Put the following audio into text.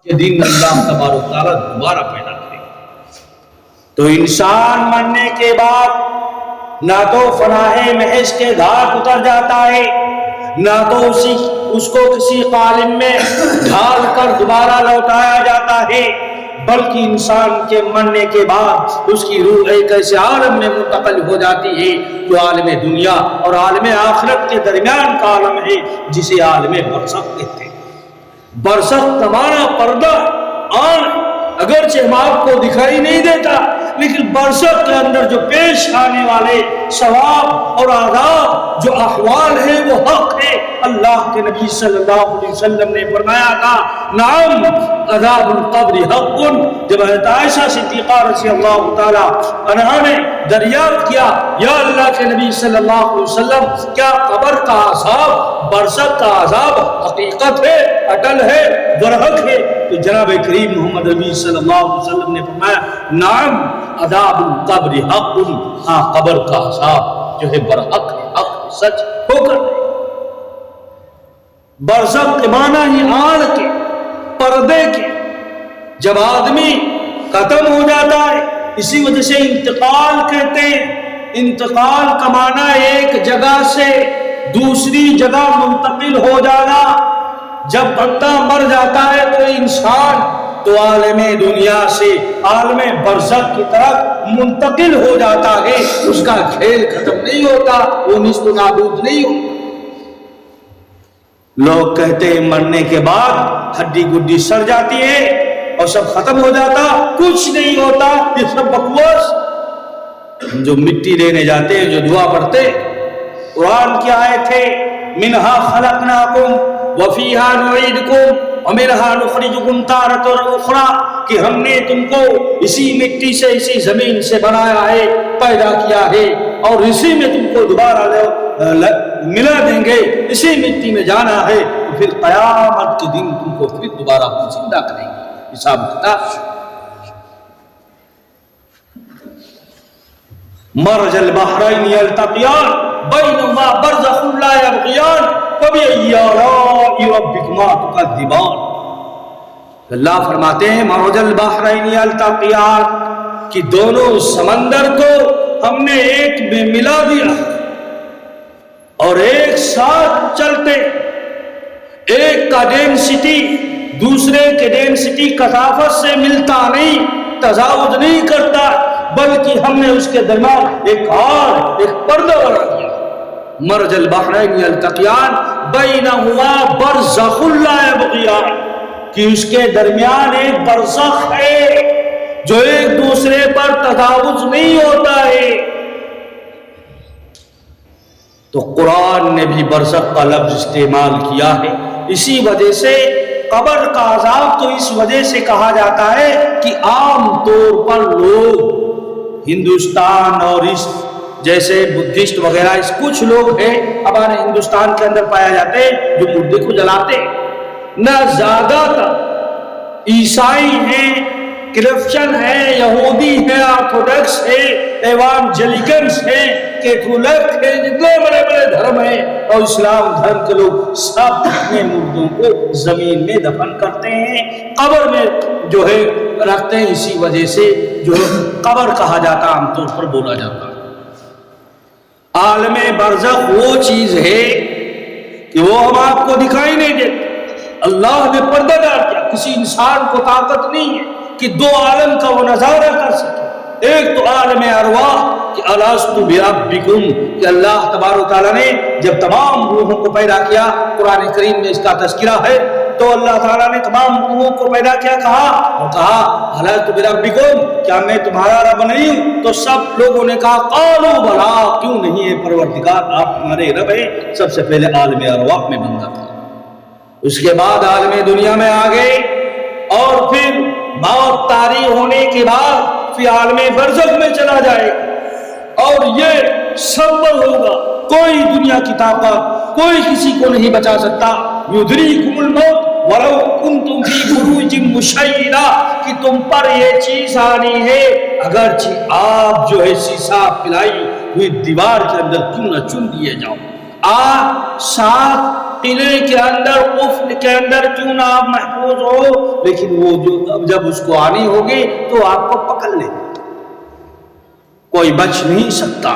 کہ دن اللہ تبارک تعالیٰ دوبارہ پیدا کرے گا۔ تو انسان مرنے کے بعد نہ تو فناء محض کے گھاٹ اتر جاتا ہے، نہ تو اس کو کسی قالب میں ڈھال کر دوبارہ لوٹایا جاتا ہے، بلکہ انسان کے مرنے کے بعد اس کی روح ایک ایسے عالم میں منتقل ہو جاتی ہے جو عالم دنیا اور عالم آخرت کے درمیان کا عالم ہے، جسے عالم برزخ کہتے ہیں۔ برزخ کا معنی پردہ آن، اگرچہ ہم آپ کو دکھائی نہیں دیتا، لیکن برزخ کے اندر جو پیش آنے والے ثواب اور عذاب جو احوال ہے وہ حق ہے۔ اللہ کے نبی صلی اللہ علیہ وسلم نے فرمایا تھا نعم عذاب القبر حق۔ جب حضرت عائشہ صدیقہ رضی اللہ تعالی عنہا نے دریافت کیا یا اللہ کے نبی صلی اللہ علیہ وسلم کیا قبر کا عذاب، برزخ کا عذاب حقیقت ہے، اٹل ہے، برحق ہے؟ تو جناب کریم محمد نبی صلی اللہ علیہ وسلم نے فرمایا نعم عذاب القبر حق، ہاں قبر کا عذاب جو ہے برحق ہے، حق سچ ہو کر ہے۔ برزخ کے معنی ہی آڑ کے، پردے کے، جب آدمی ختم ہو جاتا ہے، اسی وجہ سے انتقال کہتے ہیں۔ انتقال کا معنی ایک جگہ سے دوسری جگہ منتقل ہو جانا۔ جب بندہ مر جاتا ہے تو انسان تو عالم دنیا سے عالم برزخ کی طرف منتقل ہو جاتا ہے، اس کا کھیل ختم نہیں ہوتا، وہ نیست و نابود نہیں ہوتا۔ لوگ کہتے ہیں مرنے کے بعد ہڈی گڈی سڑ جاتی ہے اور سب ختم ہو جاتا، کچھ نہیں ہوتا، یہ سب بکواس۔ جو مٹی لینے جاتے ہیں، جو دعا پڑھتے، قرآن کی آیت ہے منہا خلقناکم وفیہا نعیدکم ومنہا نخرجکم تارۃ اخری، کہ ہم نے تم کو اسی مٹی سے، اسی زمین سے بنایا ہے، پیدا کیا ہے، اور اسی میں تم کو دوبارہ ملا دیں گے، اسی مٹی میں جانا ہے، تو پھر قیامت کے دن تم کو پھر دوبارہ ہم زندہ کریں گے۔ حساب کتاب مرج البحرین یلتقیان بینہما برزخ لا یبغیان فبأی آلاء ربکما تکذبان۔ اللہ فرماتے ہیں مرج البحرین یلتقیان، کہ دونوں سمندر کو ہم نے ایک میں ملا دیا اور ایک ساتھ چلتے، ایک کا ڈینسٹی دوسرے کے ڈینسٹی کثافت سے ملتا نہیں، تزاوج نہیں کرتا، بلکہ ہم نے اس کے درمیان ایک اور ایک پردہ بنا دیا۔ مرج البحرین یلتقیان بینہما برزخ لا یبغیان، کہ اس کے درمیان ایک برزخ ہے جو ایک دوسرے پر تجاوز نہیں ہوتا ہے۔ تو قرآن نے بھی برزخ کا لفظ استعمال کیا ہے، اسی وجہ سے قبر کا عذاب تو اس وجہ سے کہا جاتا ہے کہ عام طور پر لوگ ہندوستان اور اس جیسے بدھسٹ وغیرہ اس کچھ لوگ ہیں ہمارے ہندوستان کے اندر پایا جاتے ہیں جو مردے کو جلاتے ہیں، نہ زیادہ تر عیسائی ہیں، کرسچن ہیں، یہودی ہیں، آرتھوڈکس ہیں، ایوانجلیکنس ہیں، کیتھولک ہیں، جتنے بڑے بڑے دھرم ہیں اور اسلام دھرم کے لوگ سب اپنے مردوں کو زمین میں دفن کرتے ہیں، قبر میں جو ہے رکھتے ہیں۔ اسی وجہ سے جو قبر کہا جاتا عام طور پر بولا جاتا ہے۔ عالم برزخ وہ چیز ہے کہ وہ ہم آپ کو دکھائی نہیں دیتے، اللہ نے پردہ ڈال دیا، کسی انسان کو طاقت نہیں ہے کہ دو عالم کا وہ نظارہ کر سکے۔ ایک تو عالم ارواح کہ الست بربکم، کہ اللہ تبارک و تعالیٰ نے جب تمام روحوں کو پیدا کیا، قرآن کریم میں اس کا تذکرہ ہے، تو اللہ تعالیٰ نے تمام روحوں کو پیدا کیا، کہا الست بربکم، کیا میں تمہارا رب نہیں ہوں؟ تو سب لوگوں نے کہا قالوا بلا، کیوں نہیں ہے پروردگار، آپ ہمارے رب ہیں۔ سب سے پہلے عالم ارواح میں بندہ تھا، اس کے بعد عالم دنیا میں آ گئے، اور پھر موت طاری ہونے کے بعد پھر عالم برزخ میں چلا جائے گا، اور یہ سب پر ہوگا، کوئی دنیا کی طاقت کوئی کسی کو نہیں بچا سکتا۔ یدریکم الموت ولو کنتم فی بروج مشیدہ، کہ تم پر یہ چیز آنی ہے اگرچہ آپ جو ہے سیسا پلائی ہوئی دیوار کے اندر کیوں نہ چن دیے جاؤ، ساتھ قلعے کے اندر قفل کے اندر کیوں نہ آپ محفوظ ہو، لیکن وہ جو جب اس کو آنی ہوگی تو آپ کو پکڑ لے، کوئی بچ نہیں سکتا۔